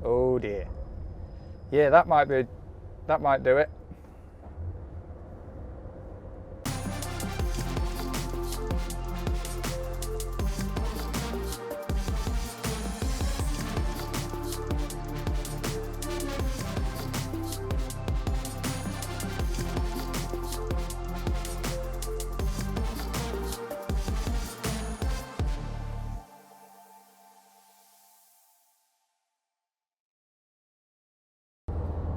Oh dear. Yeah, that might do it.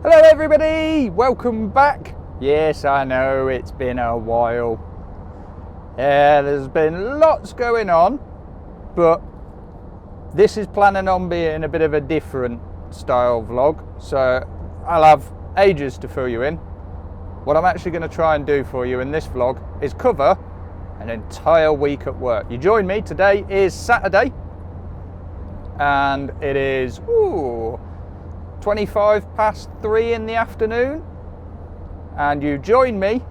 Hello everybody, welcome back. Yes, I know it's been a while. Yeah, there's been lots going on, but this is planning on being a bit of a different style vlog, so I'll have ages to fill you in. What I'm actually going to try and do for you in this vlog is cover an entire week at work. You join me, today is Saturday, and it is 25 past 3 in the afternoon, and you join me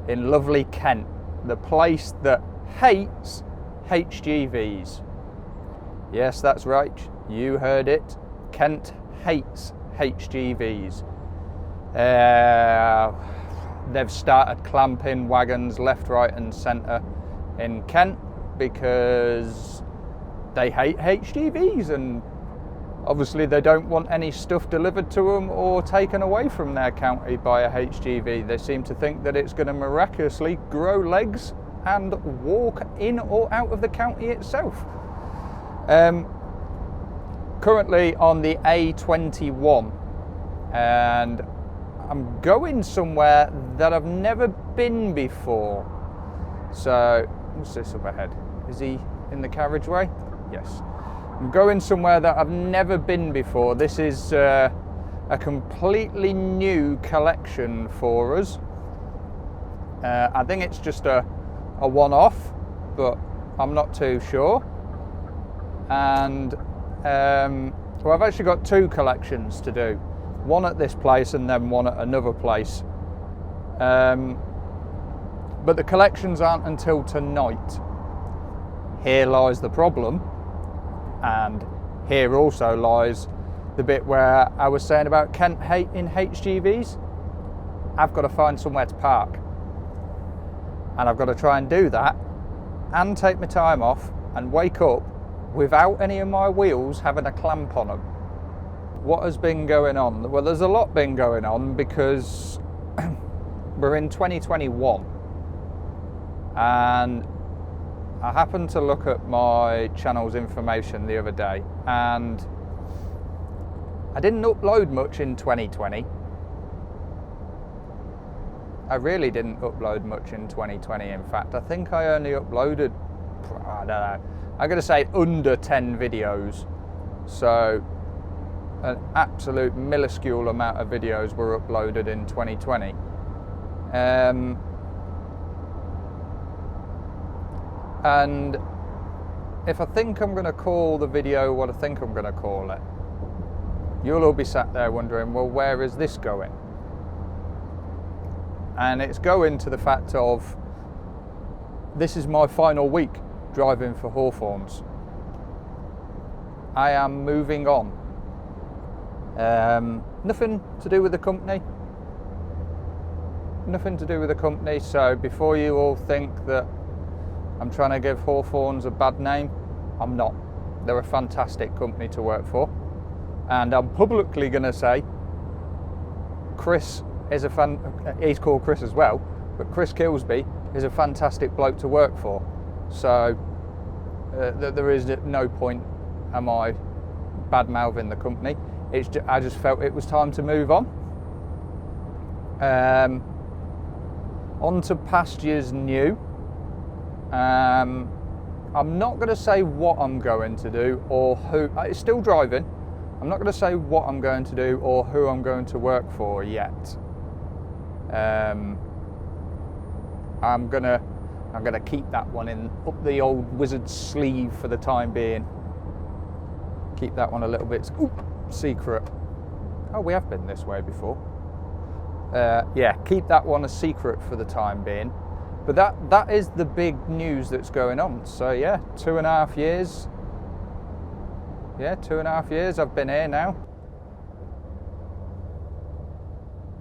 in lovely Kent, the place that hates HGVs. Yes, that's right, you heard it. Kent hates HGVs. They've started clamping wagons left, right and centre in Kent because they hate HGVs, and obviously they don't want any stuff delivered to them or taken away from their county by a HGV. They seem to think that it's going to miraculously grow legs and walk in or out of the county itself. Currently on the A21, and I'm going somewhere that I've never been before. So, what's this up ahead? Is he in the carriageway? Yes. I'm going somewhere that I've never been before. This is a completely new collection for us. I think it's just a one-off, but I'm not too sure. And well, I've actually got two collections to do. One at this place and then one at another place. But the collections aren't until tonight. Here lies the problem. And here also lies the bit where I was saying about Kent hating HGVs. I've got to find somewhere to park, and I've got to try and do that and take my time off and wake up without any of my wheels having a clamp on them. What has been going on? Well, there's a lot been going on because we're in 2021, and I happened to look at my channel's information the other day, and I didn't upload much in 2020. I really didn't upload much in 2020. In fact, I think I only uploaded, I don't know, I'm going to say under 10 videos. So an absolute minuscule amount of videos were uploaded in 2020. And if I think I'm going to call the video what I think I'm going to call it, you'll all be sat there wondering, well, where is this going? And it's going to the fact of, this is my final week driving for Hawthorns. I am moving on. Nothing to do with the company. Nothing to do with the company. So before you all think that I'm trying to give Hawthorns a bad name, I'm not. They're a fantastic company to work for. And I'm publicly going to say Chris is he's called Chris as well, but Chris Kilsby is a fantastic bloke to work for. So there is no point am I bad-mouthing the company. I just felt it was time to move on. On to pastures new. I'm not going to say what I'm going to do or who. It's still driving. I'm not going to say what I'm going to do or who I'm going to work for yet. I'm gonna keep that one up the old wizard's sleeve for the time being. Keep that one a little bit secret. Oh, we have been this way before. Yeah, keep that one a secret for the time being. But that is the big news that's going on. So yeah, 2.5 years Yeah, 2.5 years I've been here now.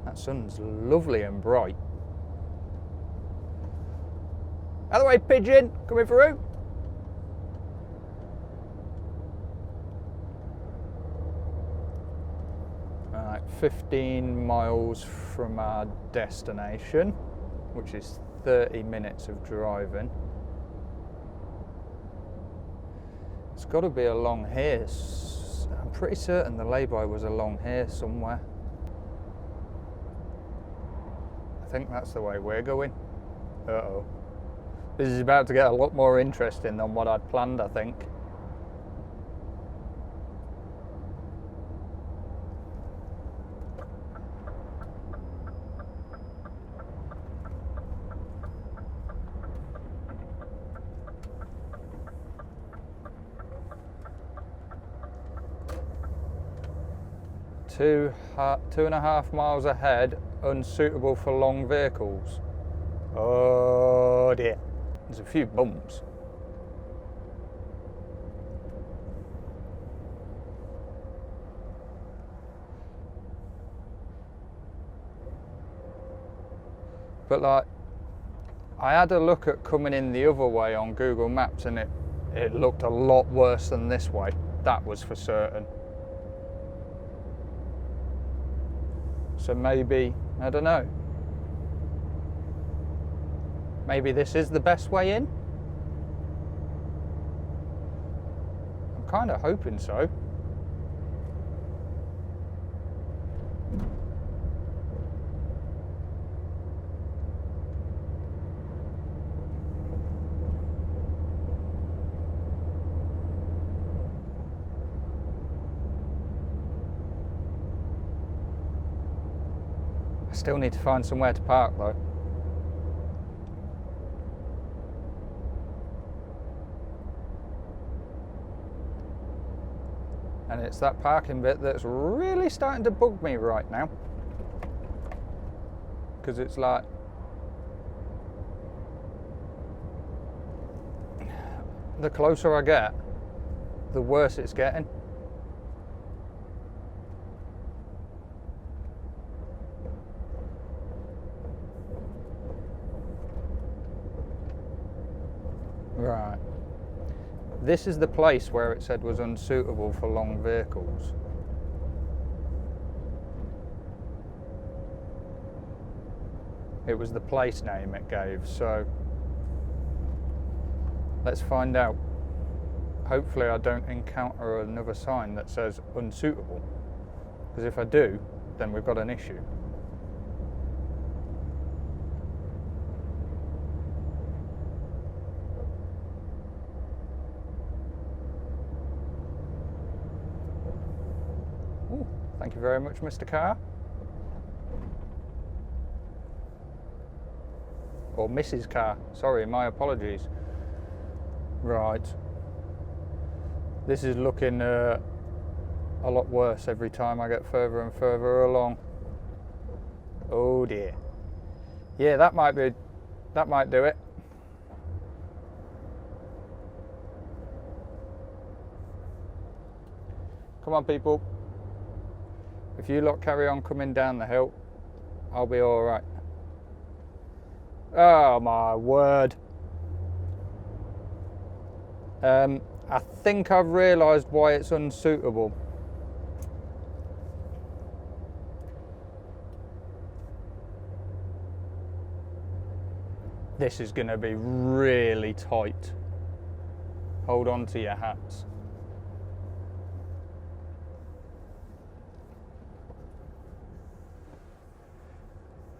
That sun's lovely and bright. Out of the way, pigeon, coming through. Right, 15 miles from our destination, which is 30 minutes of driving. It's got to be along here. I'm pretty certain the lay-by was along here somewhere. I think that's the way we're going. Uh-oh. This is about to get a lot more interesting than what I'd planned, I think. Two and a half miles ahead, unsuitable for long vehicles. Oh dear. There's a few bumps. But like, I had a look at coming in the other way on Google Maps and it looked a lot worse than this way. That was for certain. So maybe, I don't know. Maybe this is the best way in? I'm kind of hoping so. I still need to find somewhere to park though. And it's that parking bit that's really starting to bug me right now. Because it's like, the closer I get, the worse it's getting. Right. This is the place where it said was unsuitable for long vehicles. It was the place name it gave, so let's find out. Hopefully I don't encounter another sign that says unsuitable, because if I do, then we've got an issue. Ooh, thank you very much, Mr. Car. Or Mrs. Car, sorry, my apologies. Right. This is looking a lot worse every time I get further and further along. Oh dear. Yeah, that might do it. Come on, people. If you lot carry on coming down the hill, I'll be all right. Oh my word. I think I've realised why it's unsuitable. This is going to be really tight. Hold on to your hats.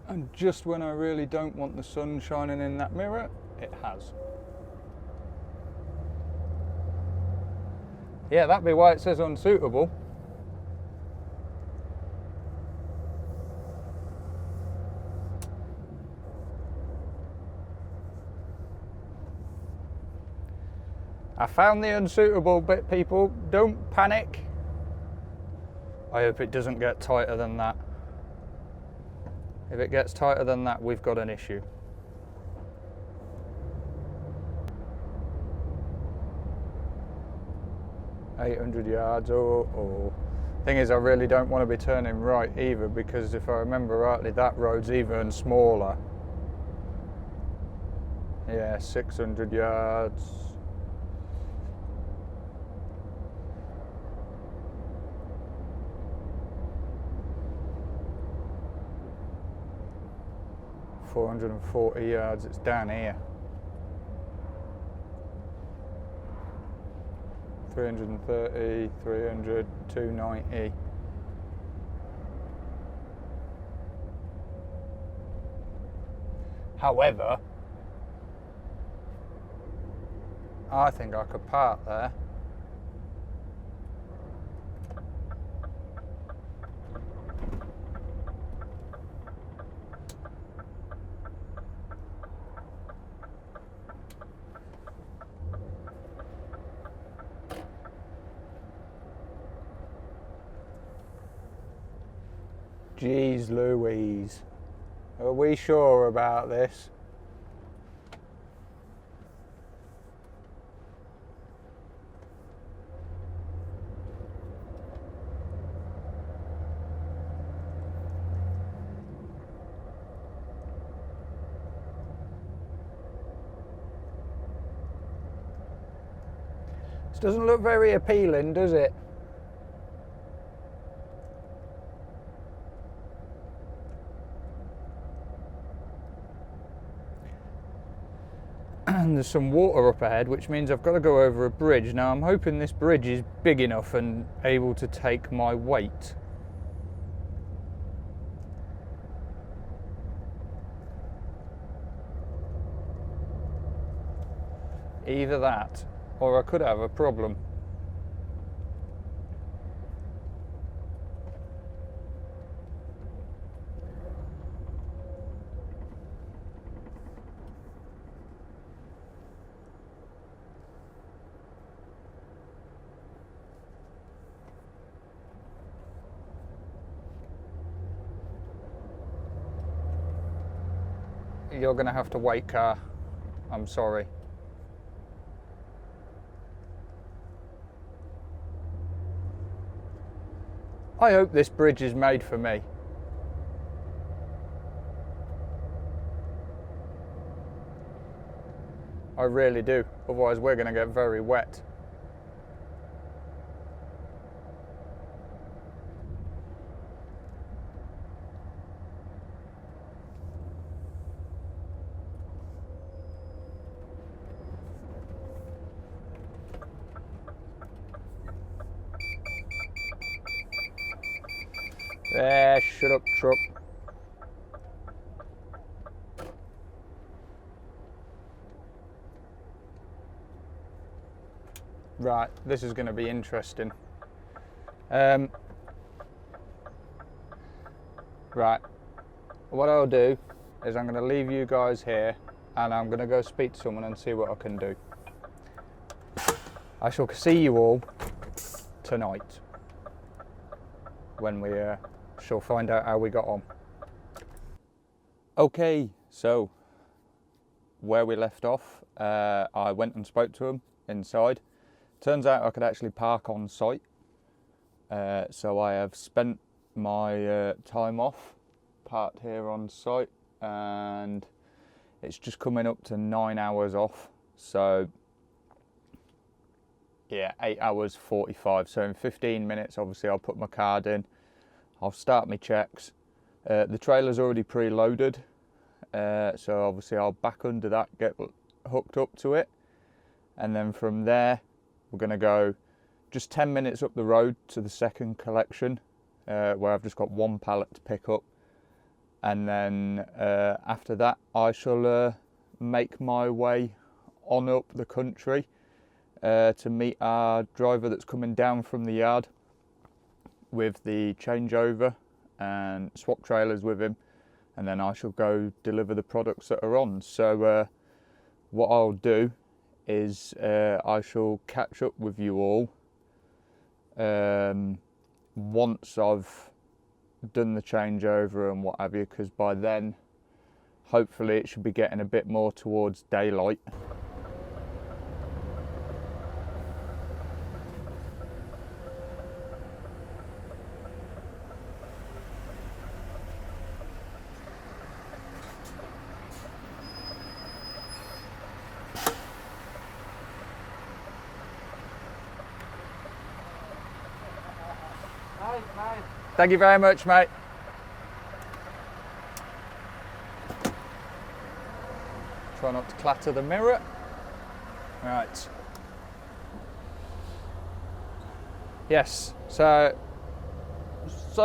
And just when I really don't want the sun shining in that mirror, it has. Yeah, that'd be why it says unsuitable. I found the unsuitable bit, people. Don't panic. I hope it doesn't get tighter than that. If it gets tighter than that, we've got an issue. 800 yards. Oh. Thing is, I really don't want to be turning right either, because if I remember rightly, that road's even smaller. Yeah, 600 yards. $440 yards, it's down here. 330, 300, 290. However, I think I could park there. Jeez Louise, are we sure about this? This doesn't look very appealing, does it? And there's some water up ahead, which means I've got to go over a bridge. Now I'm hoping this bridge is big enough and able to take my weight. Either that, or I could have a problem. You're going to have to wait, car. I'm sorry. I hope this bridge is made for me. I really do. Otherwise we're going to get very wet. There, shut up, truck. Right, this is going to be interesting. Right, what I'll do is I'm going to leave you guys here and I'm going to go speak to someone and see what I can do. I shall see you all tonight when we shall find out how we got on. Okay, so where we left off, I went and spoke to him inside. Turns out I could actually park on site, so I have spent my time off parked here on site, and it's just coming up to 9 hours off, so yeah, 8 hours 45. So in 15 minutes obviously I'll put my card in, I'll start my checks. The trailer's already preloaded, so obviously I'll back under that, get hooked up to it, and then from there we're going to go just 10 minutes up the road to the second collection, where I've just got one pallet to pick up, and then after that I shall make my way on up the country to meet our driver that's coming down from the yard with the changeover and swap trailers with him, and then I shall go deliver the products that are on. So what I'll do is I shall catch up with you all once I've done the changeover and what have you, because by then hopefully it should be getting a bit more towards daylight. Thank you very much, mate. Try not to clatter the mirror. Right. Yes, so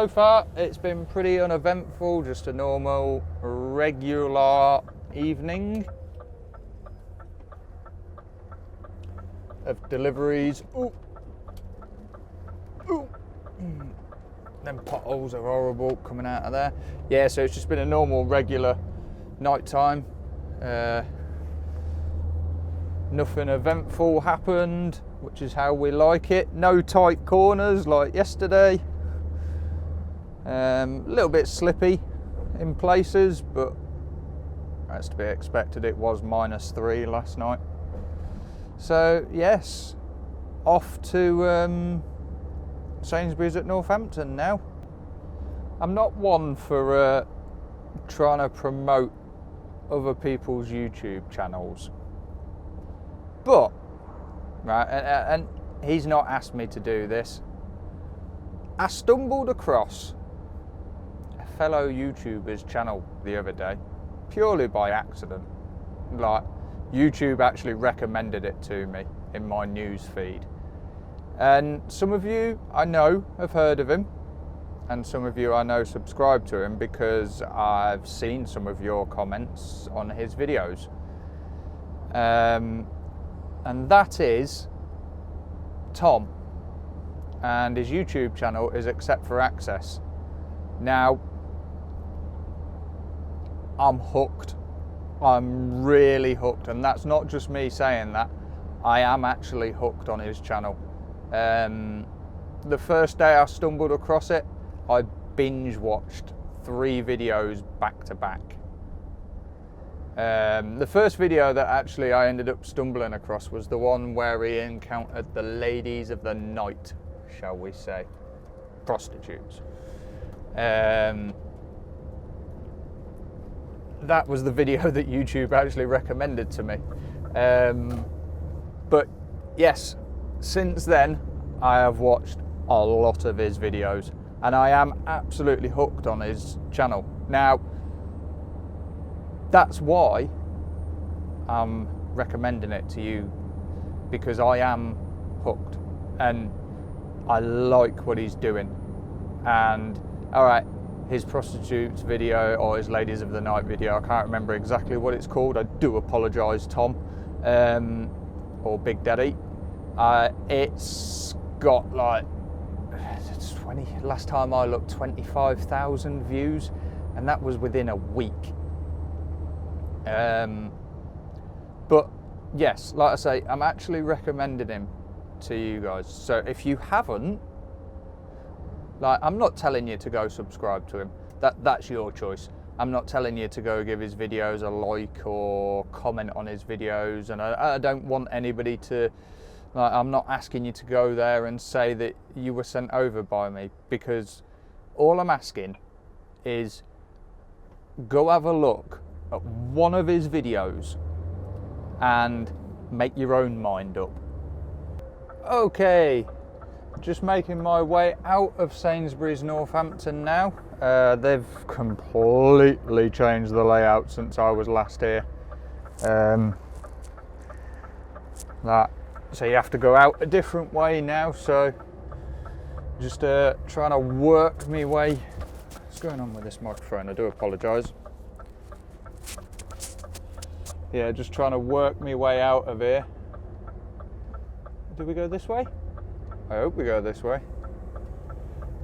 far it's been pretty uneventful, just a normal, regular evening of deliveries. Ooh. Ooh. Them potholes are horrible coming out of there. Yeah, so it's just been a normal, regular night time. Nothing eventful happened, which is how we like it. No tight corners like yesterday. A little bit slippy in places, but that's to be expected. It was -3 last night. So yes, off to Sainsbury's at Northampton now. I'm not one for trying to promote other people's YouTube channels, but right, and he's not asked me to do this. I stumbled across a fellow YouTuber's channel the other day, purely by accident. Like, YouTube actually recommended it to me in my news feed. And some of you I know have heard of him, and some of you I know subscribe to him because I've seen some of your comments on his videos. And that is Tom, and his YouTube channel is Except for Access. Now, I'm hooked. I'm really hooked, and that's not just me saying that. I am actually hooked on his channel. The first day I stumbled across it, I binge watched 3 videos back to back. The first video that actually I ended up stumbling across was the one where he encountered the ladies of the night, shall we say, prostitutes. That was the video that YouTube actually recommended to me. But yes, since then I have watched a lot of his videos, and I am absolutely hooked on his channel. Now, that's why I'm recommending it to you, because I am hooked and I like what he's doing. And alright, his prostitutes video, or his ladies of the night video, I can't remember exactly what it's called, I do apologise, Tom, or Big Daddy. It's got like 20, last time I looked, 25,000 views, and that was within a week. But yes, like I say, I'm actually recommending him to you guys. So if you haven't, like, I'm not telling you to go subscribe to him. That's your choice. I'm not telling you to go give his videos a like or comment on his videos, and I don't want anybody to, like, I'm not asking you to go there and say that you were sent over by me, because all I'm asking is go have a look at one of his videos and make your own mind up. Okay, just making my way out of Sainsbury's Northampton now. They've completely changed the layout since I was last here. So you have to go out a different way now, so just trying to work my way. What's going on with this microphone? I do apologise. Yeah, just trying to work my way out of here. Do we go this way? I hope we go this way.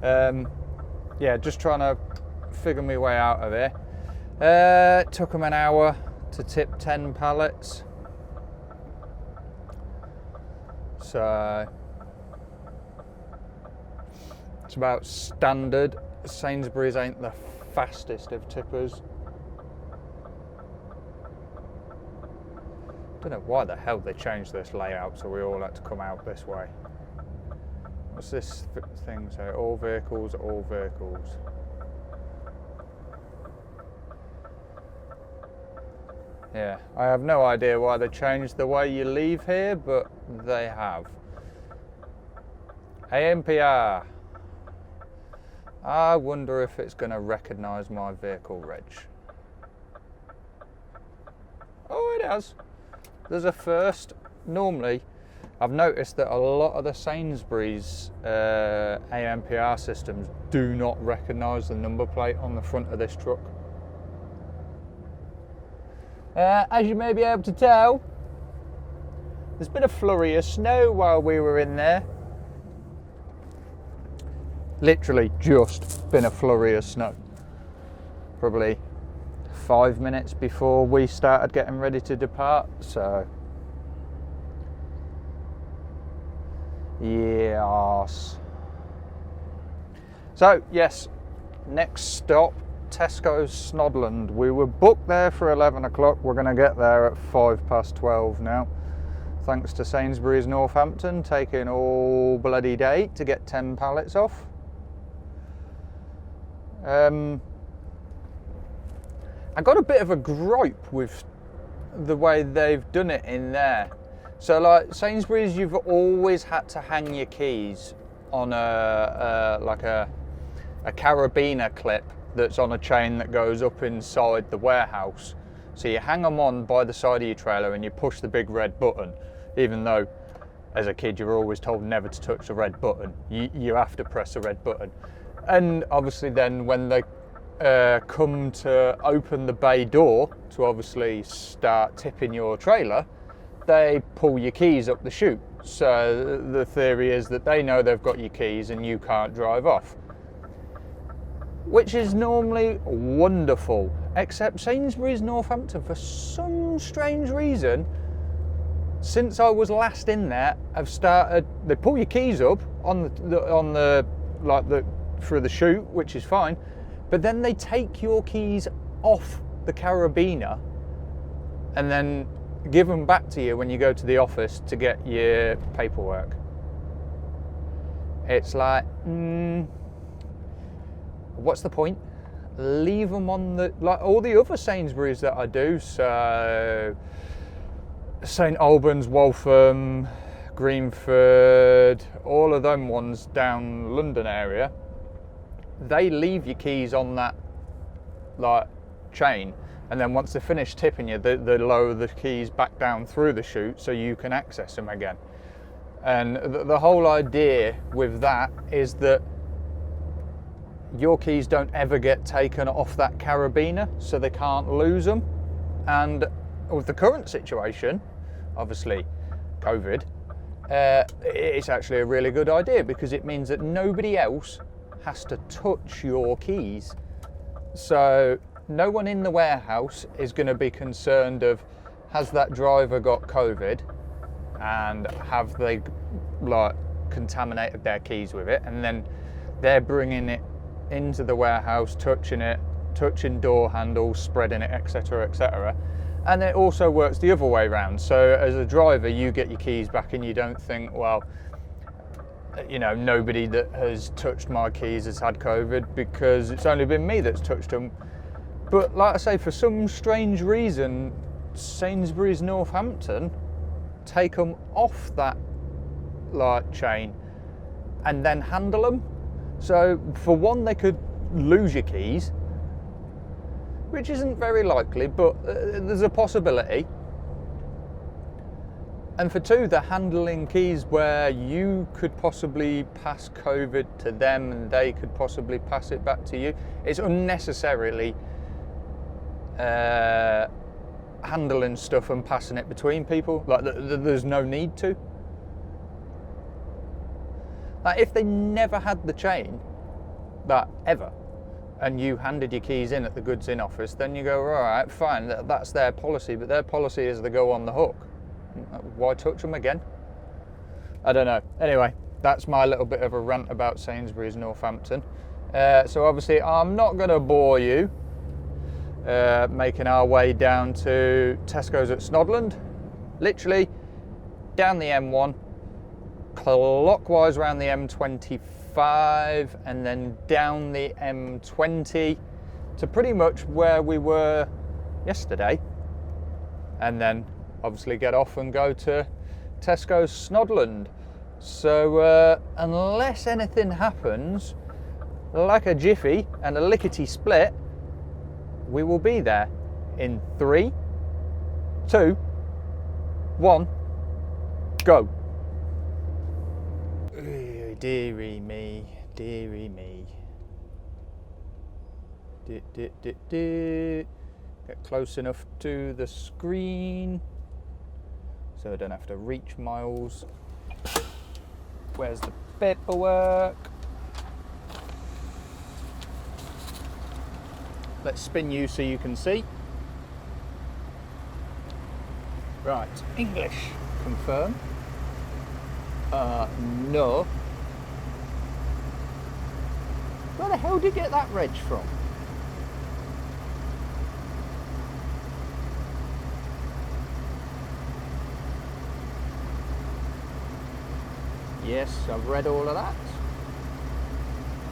Yeah, just trying to figure my way out of here. It took them an hour to tip 10 pallets. So it's about standard. Sainsbury's ain't the fastest of tippers. Don't know why the hell they changed this layout so we all had to come out this way. What's this thing say? All vehicles, all vehicles. Yeah, I have no idea why they changed the way you leave here, but they have. ANPR. I wonder if it's going to recognise my vehicle reg. Oh, it has. There's a first. Normally, I've noticed that a lot of the Sainsbury's ANPR systems do not recognise the number plate on the front of this truck. As you may be able to tell, there's been a flurry of snow while we were in there. Literally just been a flurry of snow. Probably 5 minutes before we started getting ready to depart, so yes. So yes, next stop, Tesco's Snodland. We were booked there for 11 o'clock. We're going to get there at 12:05 now. Thanks to Sainsbury's Northampton taking all bloody day to get 10 pallets off. I got a bit of a gripe with the way they've done it in there. So like Sainsbury's, you've always had to hang your keys on a carabiner clip that's on a chain that goes up inside the warehouse. So you hang them on by the side of your trailer and you push the big red button, even though as a kid you're always told never to touch the red button. You have to press the red button. And obviously then when they come to open the bay door to obviously start tipping your trailer, they pull your keys up the chute. So the theory is that they know they've got your keys and you can't drive off. Which is normally wonderful, except Sainsbury's Northampton, for some strange reason, since I was last in there, have started, they pull your keys up on the through the chute, which is fine, but then they take your keys off the carabiner and then give them back to you when you go to the office to get your paperwork. It's like, what's the point? Leave them on the, like all the other Sainsbury's that I do, so St Albans, Waltham, Greenford, all of them ones down London area, they leave your keys on that like chain, and then once they're finished tipping you, they lower the keys back down through the chute so you can access them again. And the whole idea with that is that your keys don't ever get taken off that carabiner, so they can't lose them. And with the current situation, obviously COVID, it's actually a really good idea because it means that nobody else has to touch your keys. So no one in the warehouse is going to be concerned of, has that driver got COVID and have they like contaminated their keys with it, and then they're bringing it into the warehouse, touching door handles, spreading it, etc, etc. And it also works the other way around. So as a driver, you get your keys back and you don't think, well, you know, nobody that has touched my keys has had COVID because it's only been me that's touched them. But like I say, for some strange reason, Sainsbury's Northampton take them off that like chain and then handle them. So for one, they could lose your keys, which isn't very likely, but there's a possibility. And for two, they're handling keys where you could possibly pass COVID to them and they could possibly pass it back to you. It's unnecessarily handling stuff and passing it between people. Like there's no need to. Like if they never had the chain, that ever, and you handed your keys in at the goods in office, then you go, all right, fine, that's their policy, but their policy is they go on the hook. Why touch them again? I don't know. Anyway, that's my little bit of a rant about Sainsbury's Northampton. So obviously I'm not going to bore you making our way down to Tesco's at Snodland. Literally down the M1, clockwise around the M25, and then down the M20 to pretty much where we were yesterday, and then obviously get off and go to Tesco's Snodland. So unless anything happens, like a jiffy and a lickety split, we will be there in 3, 2, 1, go. Ooh, dearie me, dearie me. Get close enough to the screen so I don't have to reach miles. Where's the paperwork? Let's spin you so you can see. Right, English, confirm. No. Where the hell did you get that reg from? Yes, I've read all of that.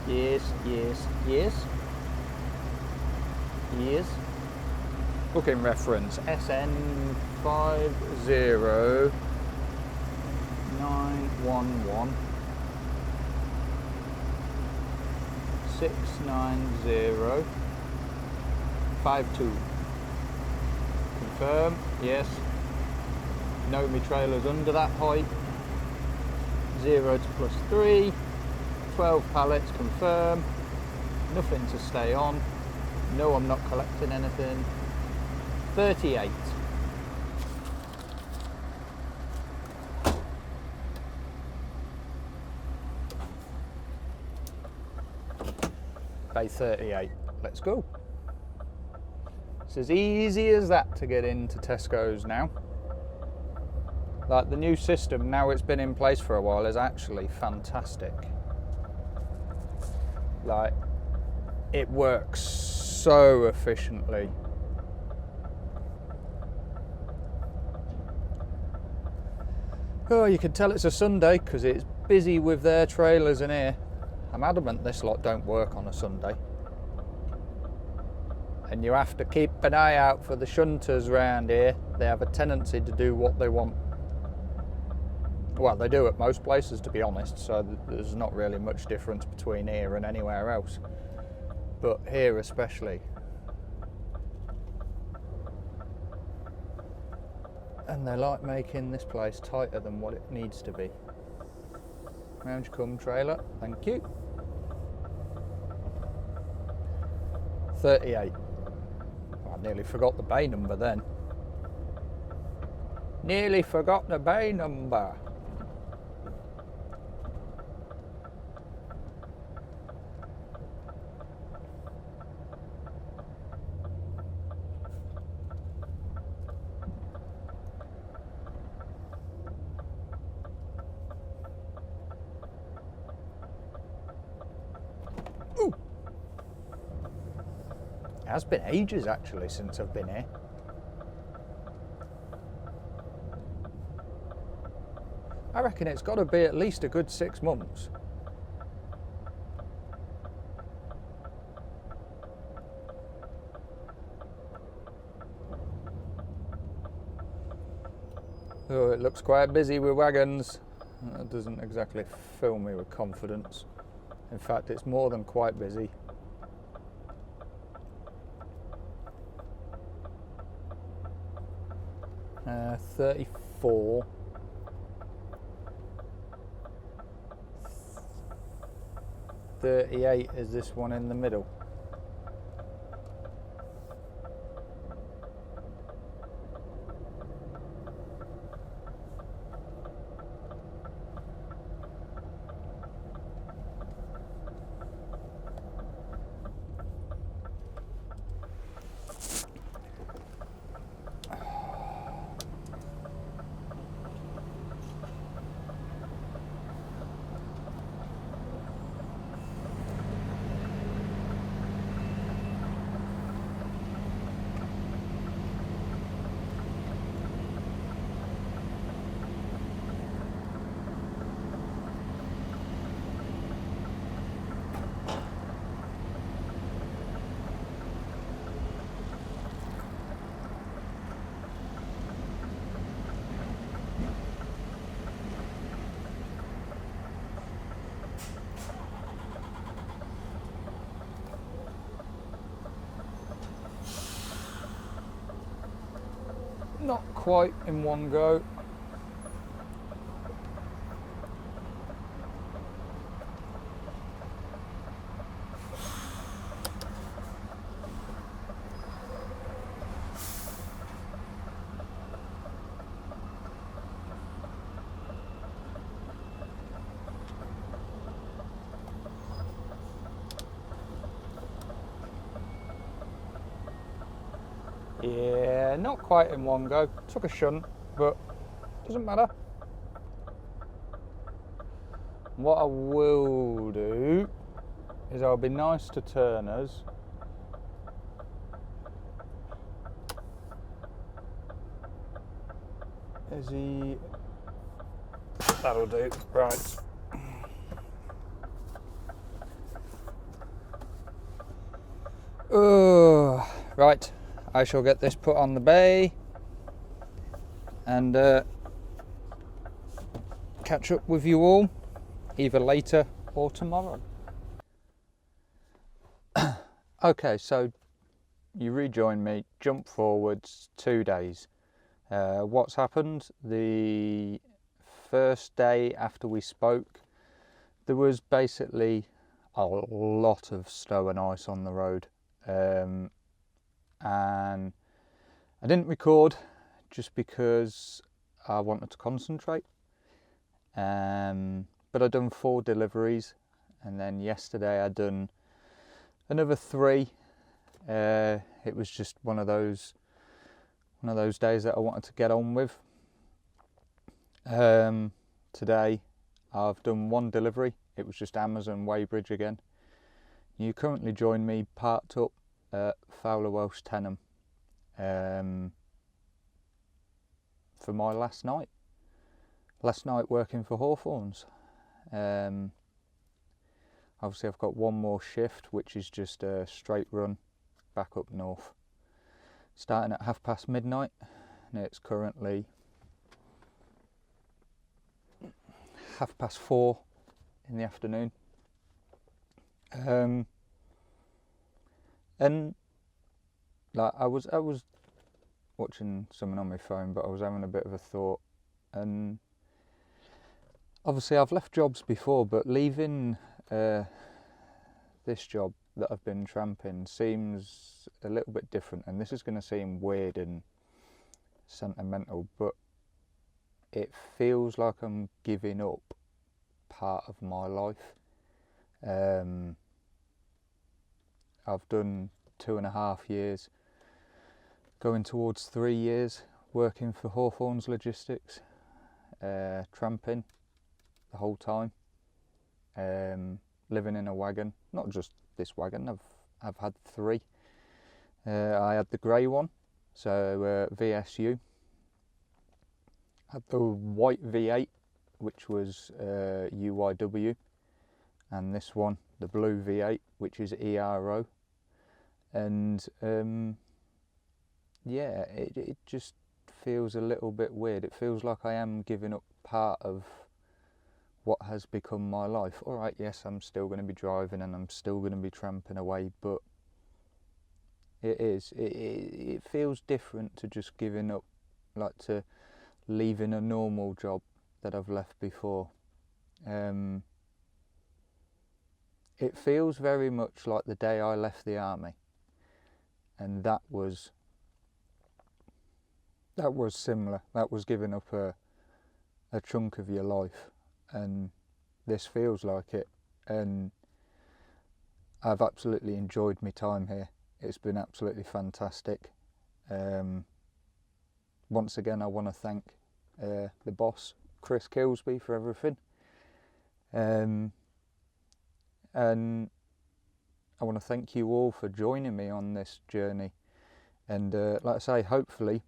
Yes, yes, yes. Yes. Booking reference SN50911 69052. Confirm, yes. No, my trailer's under that height. 0 to +3. 12 pallets, confirm. Nothing to stay on. No, I'm not collecting anything. 38. Pay 38. Let's go. It's as easy as that to get into Tesco's now. Like, the new system, now it's been in place for a while, is actually fantastic. Like, it works so efficiently. Oh, you can tell it's a Sunday because it's busy with their trailers in here. I'm adamant this lot don't work on a Sunday. And you have to keep an eye out for the shunters round here. They have a tendency to do what they want. Well, they do at most places, to be honest, so there's not really much difference between here and anywhere else. But here especially. And they like making this place tighter than what it needs to be. Round you come, trailer. Thank you. 38. I nearly forgot the bay number then. Nearly forgot the bay number. Ooh. It has been ages actually since I've been here. I reckon it's got to be at least a good 6 months. Oh, it looks quite busy with wagons. That doesn't exactly fill me with confidence. In fact, it's more than quite busy. Uh, 34. 38 is this one in the middle. quite in one go. Yeah, not quite in one go. Took a shunt, but doesn't matter. What I will do is I'll be nice to Turners. Is he? That'll do. Right. Right. I shall get this put on the bay and catch up with you all either later or tomorrow. Okay, so you rejoin me, jump forwards 2 days. What's happened? The first day after we spoke, there was basically a lot of snow and ice on the road. And I didn't record just because I wanted to concentrate. But I'd done 4 deliveries, and then yesterday I'd done another 3. It was just one of those days that I wanted to get on with. Today I've done 1 delivery. It was just Amazon Weybridge again. You currently join me parked up at Fowler Welsh Tenham for my last night working for Hawthorns. Obviously I've got 1 more shift, which is just a straight run back up north, starting at midnight, and it's currently 4:30 in the afternoon. And like I was watching something on my phone, but I was having a bit of a thought, and obviously I've left jobs before, but leaving this job that I've been tramping seems a little bit different, and this is going to seem weird and sentimental, but it feels like I'm giving up part of my life. I've done 2.5 years, going towards 3 years, working for Hawthorns Logistics, tramping the whole time, living in a wagon. Not just this wagon, I've had 3. I had the grey one, so VSU. Had the white V8, which was UYW, and this one, the blue V8, which is ERO. And yeah, it just feels a little bit weird. It feels like I am giving up part of what has become my life. All right, yes, I'm still going to be driving and I'm still going to be tramping away, but it feels different to just giving up, like to leaving a normal job that I've left before. It feels very much like the day I left the army, and that was similar. That was giving up a chunk of your life, and this feels like it. And I've absolutely enjoyed my time here. It's been absolutely fantastic. Once again, I want to thank the boss, Chris Kilsby, for everything. And I want to thank you all for joining me on this journey. And like I say, hopefully,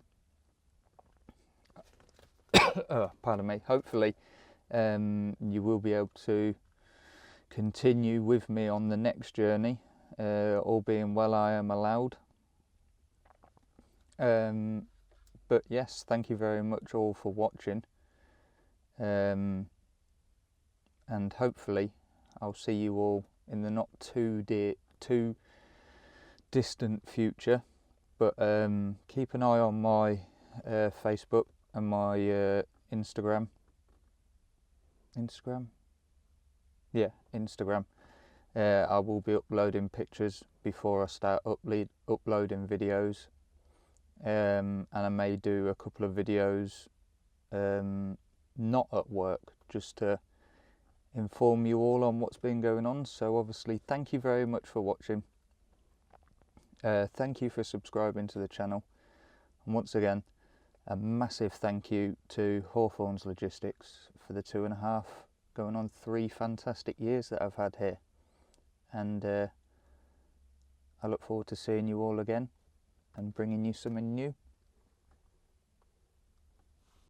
pardon me, hopefully you will be able to continue with me on the next journey, all being well, I am allowed. But yes, thank you very much all for watching, and hopefully I'll see you all in the not too distant future. But keep an eye on my Facebook and my Instagram. Yeah, Instagram. I will be uploading pictures before I start uploading videos, and I may do a couple of videos not at work, just to inform you all on what's been going on. So obviously, thank you very much for watching. Thank you for subscribing to the channel, and once again, a massive thank you to Hawthorns Logistics for the 2.5 going on 3 fantastic years that I've had here, and I look forward to seeing you all again and bringing you something new.